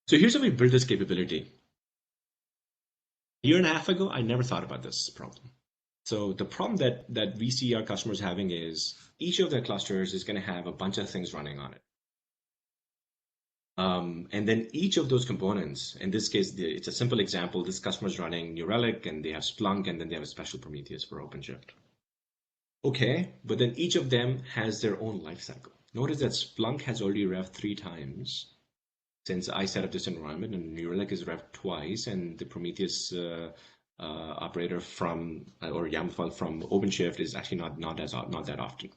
So here's how we build this capability. A year and a half ago, I never thought about this problem. So the problem that we see our customers having is each of their clusters is going to have a bunch of things running on it. And then each of those components, in this case, it's a simple example. This customer is running New Relic, and they have Splunk, and then they have a special Prometheus for OpenShift. Okay, but then each of them has their own lifecycle. Notice that Splunk has already revved 3 times since I set up this environment, and New Relic is revved twice, and the Prometheus operator from or YAML file from OpenShift is actually not that often.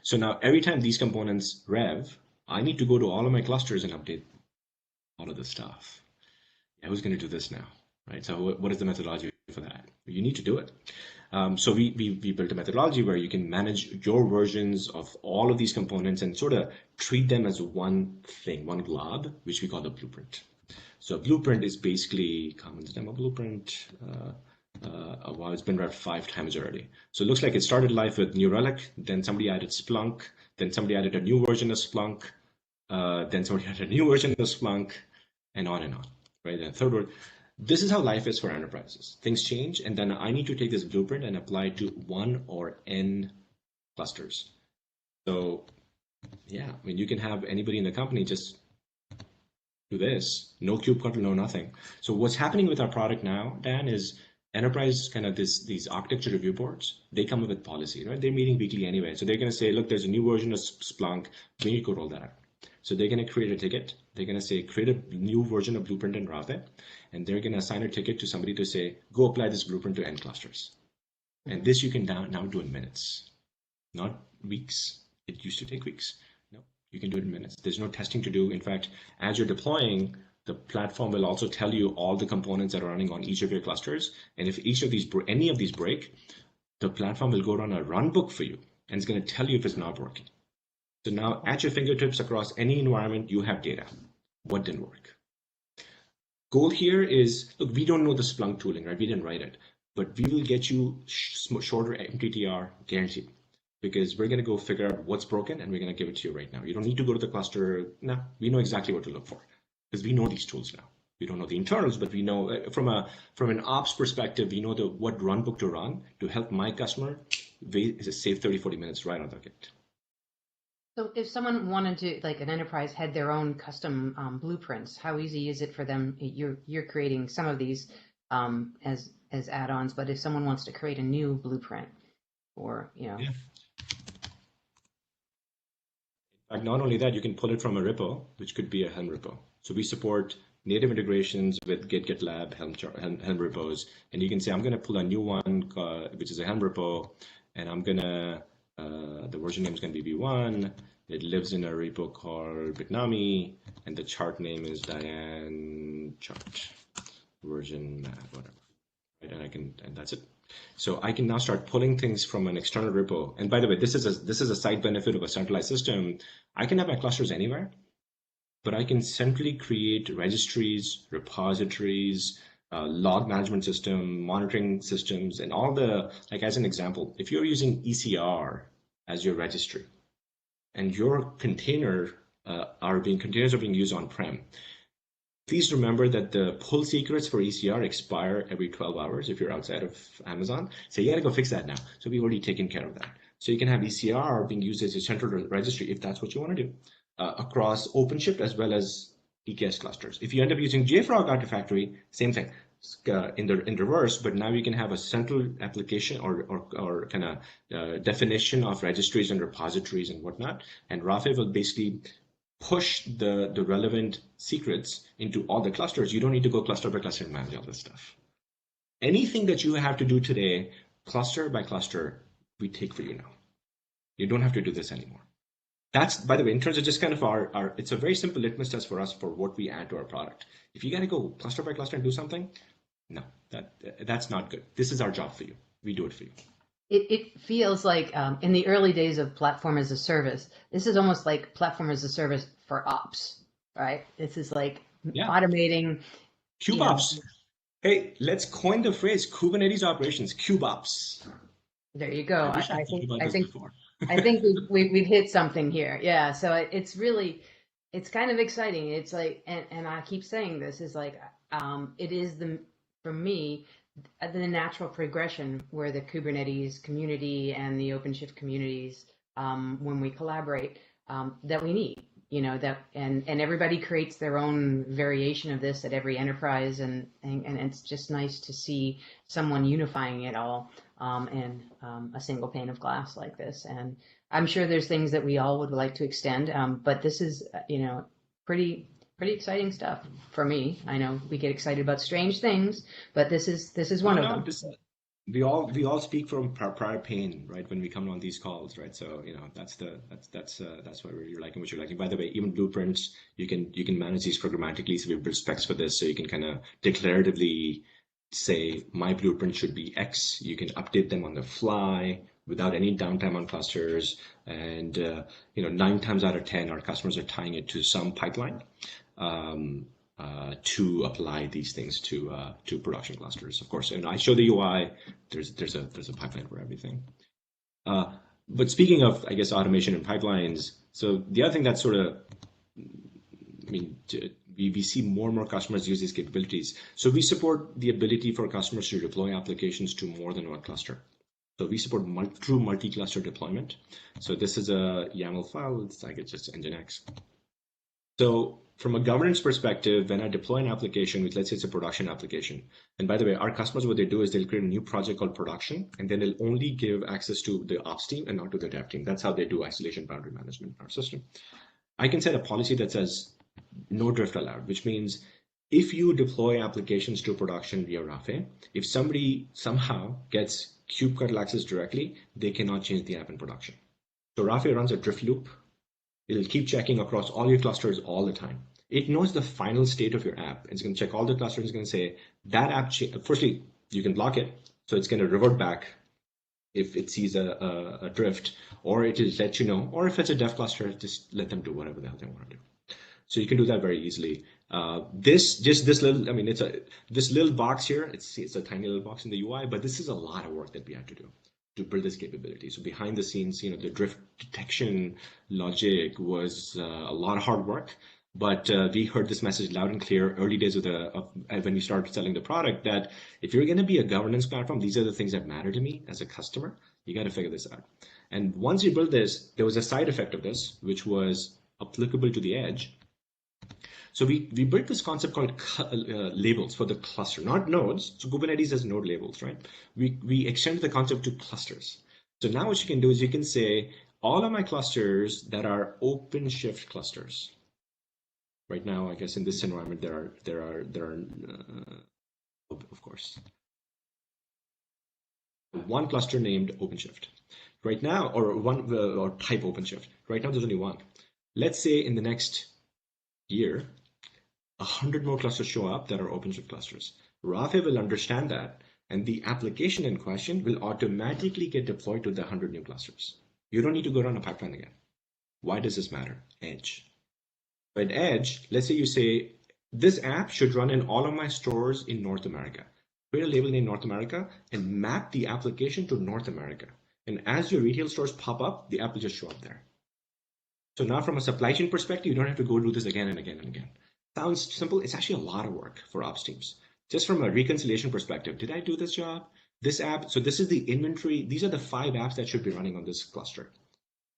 So now every time these components rev, I need to go to all of my clusters and update all of this stuff. Yeah, who's going to do this now, right? So what is the methodology for that? You need to do it. So we built a methodology where you can manage your versions of all of these components and sort of treat them as one thing, one glob, which we call a blueprint. So a blueprint is basically Commons demo blueprint. wow, it's been read 5 times already. So it looks like it started life with New Relic, then somebody added Splunk, then somebody added a new version of Splunk, then somebody added a new version of Splunk, and on, right? And third word, this is how life is for enterprises. Things change, and then I need to take this blueprint and apply it to one or n clusters. So yeah, I mean, you can have anybody in the company just do this, no kubectl, no nothing. So what's happening with our product now, Dan, is enterprise kind of these architecture review boards, they come up with policy, right? They're meeting weekly anyway. So they're going to say, look, there's a new version of Splunk. We need to go roll that out. So they're going to create a ticket. They're going to say, create a new version of Blueprint in Rafay. And they're going to assign a ticket to somebody to say, go apply this blueprint to N clusters. And this you can now do in minutes, not weeks. It used to take weeks. No, you can do it in minutes. There's no testing to do. In fact, as you're deploying, the platform will also tell you all the components that are running on each of your clusters. And if any of these break, the platform will go run a run book for you. And it's going to tell you if it's not working. So now at your fingertips across any environment, you have data. What didn't work? Goal here is, look, we don't know the Splunk tooling, right? We didn't write it, but we will get you shorter MTTR guaranteed, because we're going to go figure out what's broken and we're going to give it to you right now. You don't need to go to the cluster. No, we know exactly what to look for because we know these tools now. We don't know the internals, but we know from an ops perspective, we know what run book to run to help my customer save 30, 40 minutes right on the gate. So if someone wanted to, like an enterprise had their own custom blueprints, how easy is it for them? You're creating some of these as add-ons, but if someone wants to create a new blueprint, or Yeah. In fact, not only that, you can pull it from a repo, which could be a Helm repo. So we support native integrations with Git, GitLab, Helm repos, and you can say, I'm going to pull a new one, which is a Helm repo, and I'm going to the version name is going to be V1. It lives in a repo called Budhani, and the chart name is Diane chart version whatever. Right? And that's it. So I can now start pulling things from an external repo. And by the way, this is a side benefit of a centralized system. I can have my clusters anywhere, but I can centrally create registries, repositories, log management system, monitoring systems, and all the, like as an example, if you're using ECR as your registry and your containers are being used on-prem, please remember that the pull secrets for ECR expire every 12 hours if you're outside of Amazon. So you got to go fix that now. So we've already taken care of that. So you can have ECR being used as a central registry if that's what you want to do across OpenShift as well as EKS clusters. If you end up using JFrog Artifactory, same thing. In reverse, but now you can have a central application or kind of definition of registries and repositories and whatnot. And Rafay will basically push the relevant secrets into all the clusters. You don't need to go cluster by cluster and manage all this stuff. Anything that you have to do today, cluster by cluster, we take for you now. You don't have to do this anymore. That's, by the way, in terms of just kind of it's a very simple litmus test for us for what we add to our product. If you got to go cluster by cluster and do something, no, that's not good. This is our job for you. We do it for you. It feels like in the early days of platform as a service, this is almost like platform as a service for ops, right? This is like automating. KubeOps. Hey, let's coin the phrase Kubernetes operations, KubeOps. There you go. I think we've hit something here. Yeah. So it's kind of exciting. It's like, and I keep saying this is like, it is for me, the natural progression where the Kubernetes community and the OpenShift communities, when we collaborate, that we need, and everybody creates their own variation of this at every enterprise, and it's just nice to see someone unifying it all in a single pane of glass like this. And I'm sure there's things that we all would like to extend, but this is, pretty exciting stuff for me. I know we get excited about strange things, but this is one of them. We all speak from prior pain, right? When we come on these calls, right? So that's why you're liking what you're liking. By the way, even blueprints, you can manage these programmatically. So we build specs for this, so you can kind of declaratively say my blueprint should be X. You can update them on the fly without any downtime on clusters. And 9 times out of 10, our customers are tying it to some pipeline. to apply these things to production clusters. Of course, and I show the UI. There's a pipeline for everything. But speaking of, I guess, automation and pipelines, so the other thing that's sort of, I mean, we see more and more customers use these capabilities. So we support the ability for customers to deploy applications to more than one cluster. So we support true multi-cluster deployment. So this is a YAML file. It's like it's just Nginx. So from a governance perspective, when I deploy an application, which let's say it's a production application, and by the way, our customers, what they do is they'll create a new project called production, and then they'll only give access to the ops team and not to the dev team. That's how they do isolation boundary management in our system. I can set a policy that says no drift allowed, which means if you deploy applications to production via Rafay, if somebody somehow gets kubectl access directly, they cannot change the app in production. So Rafay runs a drift loop. It'll keep checking across all your clusters all the time. It knows the final state of your app. It's going to check all the clusters. It's going to say that app, firstly, you can block it. So it's going to revert back if it sees a drift, or it will let you know, or if it's a dev cluster, just let them do whatever the hell they want to do. So you can do that very easily. This little, I mean, this little box here, it's a tiny little box in the UI, but this is a lot of work that we had to do to build this capability. So behind the scenes, the drift detection logic was a lot of hard work, but we heard this message loud and clear early days when we started selling the product, that if you're going to be a governance platform, these are the things that matter to me as a customer. You got to figure this out. And once you build this, there was a side effect of this, which was applicable to the edge. So we built this concept called labels for the cluster, not nodes. So Kubernetes has node labels, right? We extended the concept to clusters. So now what you can do is you can say all of my clusters that are OpenShift clusters. Right now, I guess in this environment there are of course one cluster named OpenShift. Right now, or type OpenShift. Right now, there's only one. Let's say in the next year, 100 more clusters show up that are OpenShift clusters. Rafay will understand that, and the application in question will automatically get deployed to the 100 new clusters. You don't need to go run a pipeline again. Why does this matter? Edge. But Edge, let's say you say, this app should run in all of my stores in North America. Create a label named North America and map the application to North America. And as your retail stores pop up, the app will just show up there. So now from a supply chain perspective, you don't have to go do this again and again and again. Sounds simple. It's actually a lot of work for ops teams. Just from a reconciliation perspective, did I do this job? This app, so this is the inventory. These are the 5 apps that should be running on this cluster.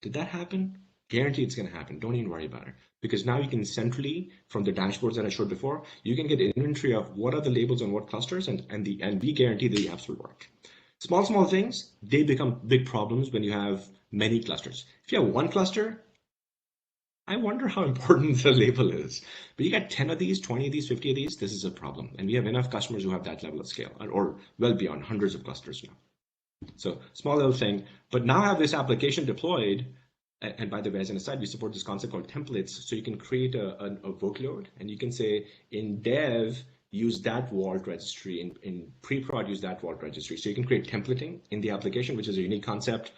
Did that happen? Guarantee it's going to happen. Don't even worry about it. Because now you can centrally, from the dashboards that I showed before, you can get inventory of what are the labels on what clusters, and we guarantee the apps will work. Small things, they become big problems when you have many clusters. If you have one cluster, I wonder how important the label is. But you got 10 of these, 20 of these, 50 of these, this is a problem. And we have enough customers who have that level of scale, or well beyond hundreds of clusters now. So small little thing, but now I have this application deployed. And by the way, as an aside, we support this concept called templates. So you can create a workload, and you can say in dev, use that vault registry, in pre-prod, use that vault registry. So you can create templating in the application, which is a unique concept.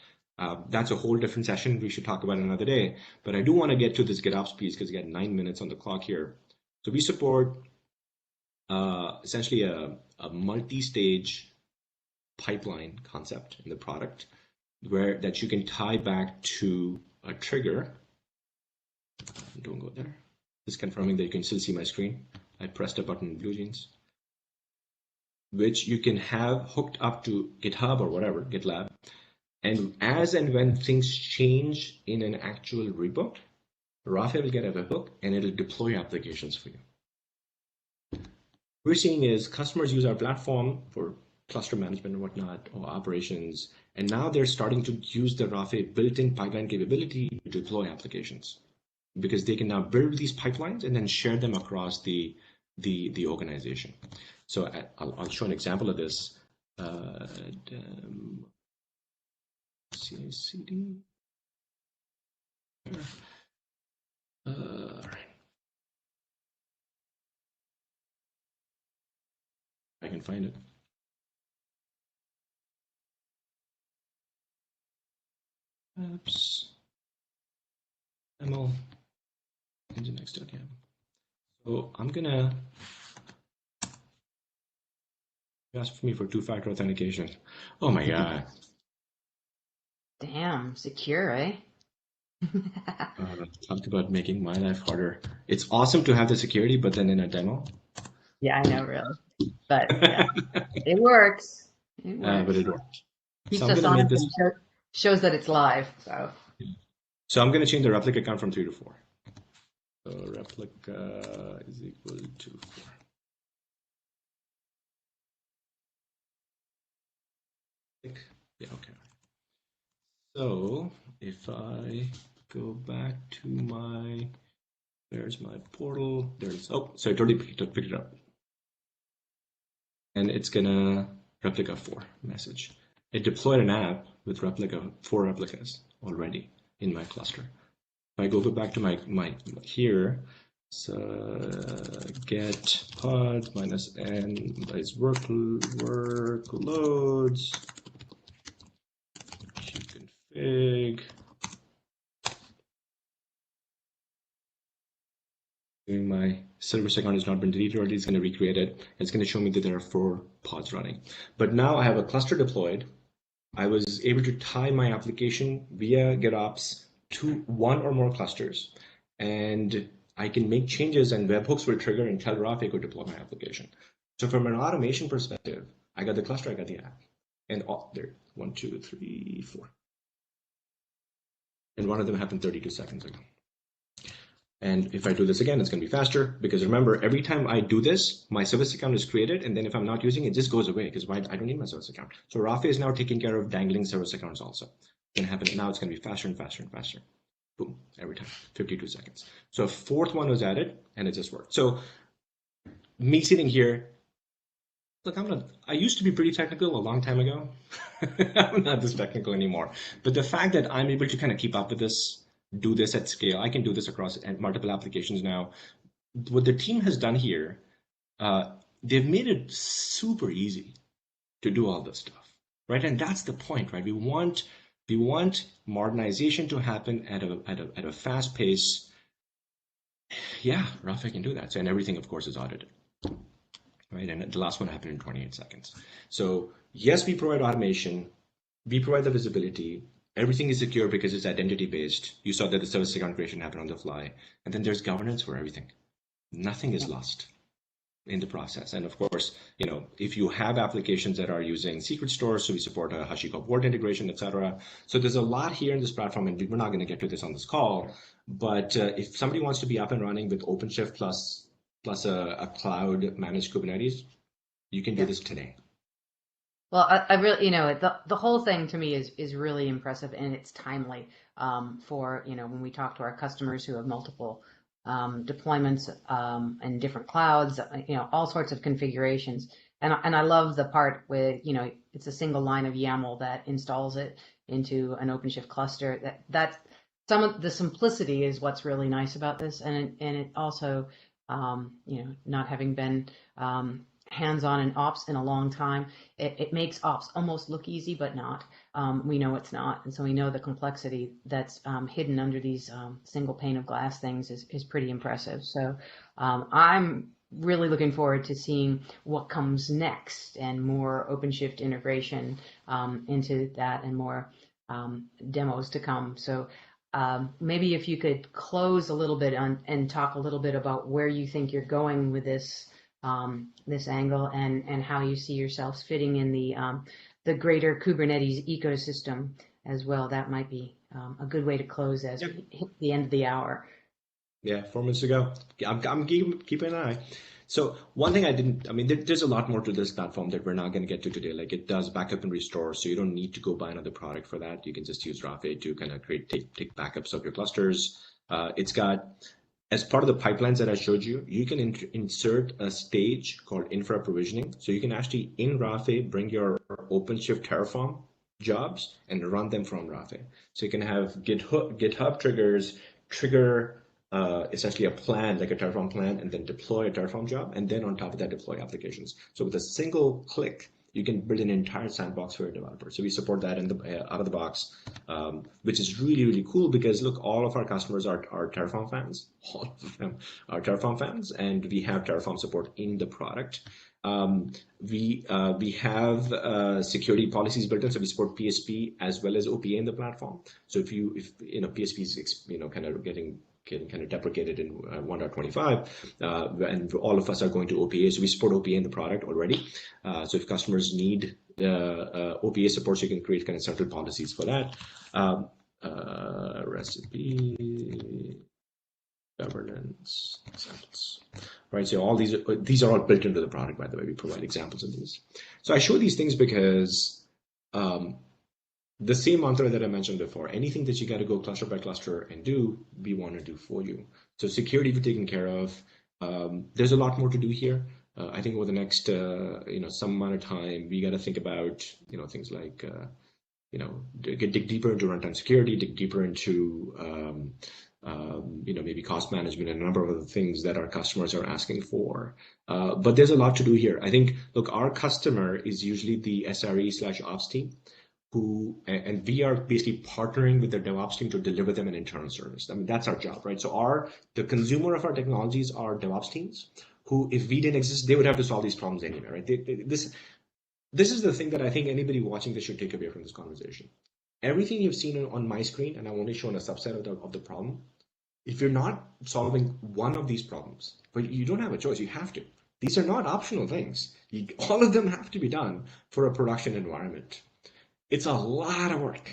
That's a whole different session we should talk about another day. But I do want to get to this GitOps piece because we got 9 minutes on the clock here. So we support essentially a multi-stage pipeline concept in the product that you can tie back to a trigger. Don't go there. Just confirming that you can still see my screen. I pressed a button in BlueJeans, which you can have hooked up to GitHub or whatever, GitLab. And as and when things change in an actual repo, Rafay will get a webhook and it'll deploy applications for you. We're seeing is customers use our platform for cluster management and whatnot, or operations, and now they're starting to use the Rafay built-in pipeline capability to deploy applications, because they can now build these pipelines and then share them across the organization. So I'll show an example of this. CICD. All right. I can find it. Apps. ML. Nginx.yam. So I'm gonna ask me for two-factor authentication. Oh my God. Damn, secure, eh? Talk about making my life harder. It's awesome to have the security, but then in a demo. Yeah, I know, really. But yeah, it works. It But works. it worked. So Keeps I'm us gonna make honest this. and shows that it's live. So So I'm gonna change the replica count from 3 to 4. So replica is equal to 4. Yeah, okay. So if I go back to my, there's my portal. There's, oh, so it already picked it up. And it's gonna replica 4 message. It deployed an app with replica 4 replicas already in my cluster. If I go back to my here, so get pod minus n is workloads config. My service account has not been deleted already. It's going to recreate it. It's going to show me that there are 4 pods running. But now I have a cluster deployed. I was able to tie my application via GitOps to 1 or more clusters. And I can make changes and webhooks will trigger and tell Rafay to deploy my application. So from an automation perspective, I got the cluster, I got the app. And there, 1, 2, 3, 4. And one of them happened 32 seconds ago. And if I do this again, it's going to be faster because remember, every time I do this, my service account is created. And then if I'm not using it, it just goes away because I don't need my service account. So Rafay is now taking care of dangling service accounts also. It's going to happen. Now it's going to be faster and faster and faster. Boom, every time, 52 seconds. So a 4th one was added and it just worked. So me sitting here, look, I used to be pretty technical a long time ago. I'm not this technical anymore. But the fact that I'm able to kind of keep up with this, do this at scale. I can do this across multiple applications now. What the team has done here, they've made it super easy to do all this stuff, right? And that's the point, right? We want modernization to happen at a fast pace. Yeah, Rafay can do that. So, and everything, of course, is audited, right? And the last one happened in 28 seconds. So yes, we provide automation. We provide the visibility. Everything is secure because it's identity based. You saw that the service account creation happened on the fly. And then there's governance for everything. Nothing is lost in the process. And of course, if you have applications that are using secret stores, so we support a HashiCorp Word integration, etc. So there's a lot here in this platform, and we're not going to get to this on this call. But if somebody wants to be up and running with OpenShift plus a cloud managed Kubernetes, you can do this today. well, I really, the whole thing to me is really impressive, and it's timely for, when we talk to our customers who have multiple deployments and different clouds, all sorts of configurations. And I love the part with, it's a single line of YAML that installs it into an OpenShift cluster. That's some of the simplicity is what's really nice about this, and it also, not having been hands-on in ops in a long time, it makes ops almost look easy, but not. We know it's not, and so we know the complexity that's hidden under these single pane of glass things is pretty impressive. So I'm really looking forward to seeing what comes next and more OpenShift integration into that and more demos to come. So maybe if you could close a little bit and talk a little bit about where you think you're going with this angle and how you see yourselves fitting in the greater Kubernetes ecosystem as well. That might be a good way to close as we hit the end of the hour. Yeah, 4 minutes to go. I'm keeping an eye. So one thing there's a lot more to this platform that we're not going to get to today. Like it does backup and restore, so you don't need to go buy another product for that. You can just use Rafay to kind of take backups of your clusters. It's got, as part of the pipelines that I showed you, you can insert a stage called infra provisioning. So you can actually in Rafay bring your OpenShift Terraform jobs and run them from Rafay. So you can have GitHub triggers trigger essentially a plan, like a Terraform plan, and then deploy a Terraform job, and then on top of that, deploy applications. So with a single click, you can build an entire sandbox for your developer. So we support that in the out of the box, which is really, really cool because look, all of our customers are Terraform fans. All of them are Terraform fans, and we have Terraform support in the product. We have security policies built in, so we support PSP as well as OPA in the platform. So if PSP is kind of getting kind of deprecated in 1.25, and all of us are going to OPA, so we support OPA in the product already. So if customers need OPA support, so you can create kind of central policies for that. Recipe, governance, examples, right? So all these are all built into the product, by the way. We provide examples of these. So I show these things because the same mantra that I mentioned before, anything that you got to go cluster by cluster and do, we want to do for you. So security we're taking care of. There's a lot more to do here. I think over the next some amount of time, we got to think about things like dig deeper into runtime security, dig deeper into maybe cost management and a number of other things that our customers are asking for. But there's a lot to do here. I think, look, our customer is usually the SRE/ops team, and we are basically partnering with their DevOps team to deliver them an internal service. I mean, that's our job, right? So the consumer of our technologies are DevOps teams who, if we didn't exist, they would have to solve these problems anyway, right? This is the thing that I think anybody watching this should take away from this conversation. Everything you've seen on my screen, and I've only shown a subset of the problem, if you're not solving one of these problems, but you don't have a choice, you have to. These are not optional things. All of them have to be done for a production environment. It's a lot of work.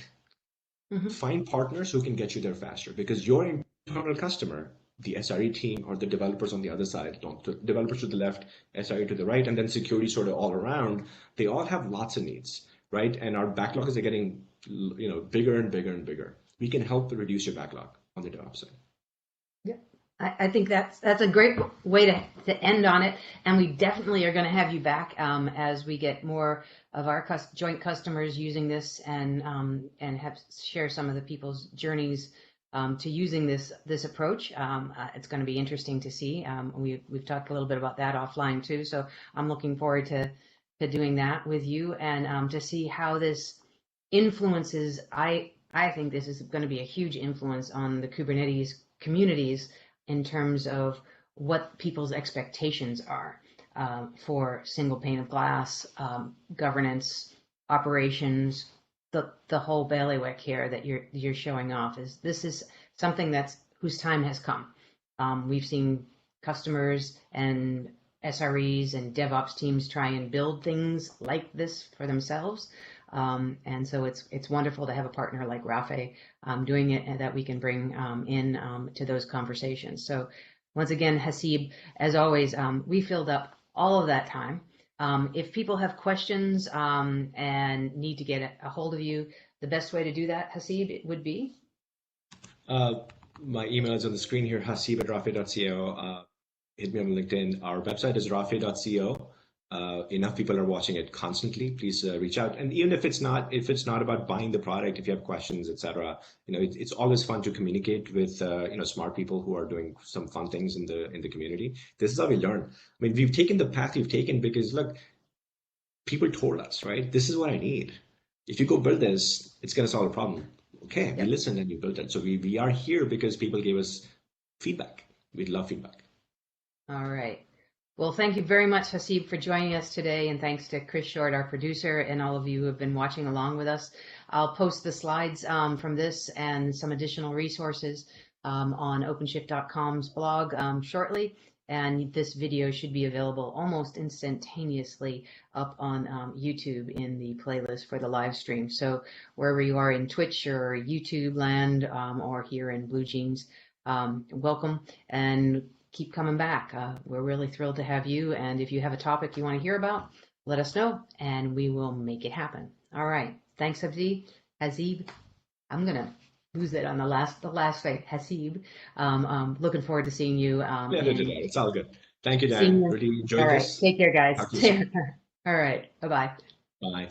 Mm-hmm. Find partners who can get you there faster, because your internal customer, the SRE team or the developers on the other side, the developers to the left, SRE to the right, and then security sort of all around, they all have lots of needs, right? And our backlogs are getting bigger and bigger and bigger. We can help reduce your backlog on the DevOps side. Yeah, I think that's a great way to end on it, and we definitely are going to have you back as we get more of our joint customers using this and share some of the people's journeys to using this approach. It's going to be interesting to see. We've talked a little bit about that offline too, so I'm looking forward to doing that with you and to see how this influences. I think this is going to be a huge influence on the Kubernetes communities in terms of what people's expectations are for single pane of glass, governance, operations, the whole bailiwick here that you're showing off. This is something whose time has come. We've seen customers and SREs and DevOps teams try and build things like this for themselves. And so it's wonderful to have a partner like Rafay doing it, and that we can bring in to those conversations. So once again, Haseeb, as always, we filled up all of that time. If people have questions and need to get a hold of you, the best way to do that, Haseeb, would be? My email is on the screen here, haseeb@rafay.co. Hit me on LinkedIn. Our website is rafay.co. Enough people are watching it constantly. Please reach out. And even if it's not about buying the product, if you have questions, etc., it's always fun to communicate with smart people who are doing some fun things in the community. This is how we learn. I mean, we've taken the path we've taken because look, people told us, right? This is what I need. If you go build this, it's going to solve a problem. Okay, we listened and we built it. So we are here because people gave us feedback. We love feedback. All right. Well, thank you very much, Haseeb, for joining us today, and thanks to Chris Short, our producer, and all of you who have been watching along with us. I'll post the slides from this and some additional resources on OpenShift.com's blog shortly, and this video should be available almost instantaneously up on YouTube in the playlist for the live stream. So wherever you are in Twitch or YouTube land or here in Blue Jeans, welcome, and keep coming back. We're really thrilled to have you. And if you have a topic you want to hear about, let us know and we will make it happen. All right. Thanks, Haseeb. I'm going to lose it on the last thing, Haseeb. Looking forward to seeing you. It's all good. Thank you, Dan. Really enjoyed this. Take care, guys. All right. Bye-bye. Bye.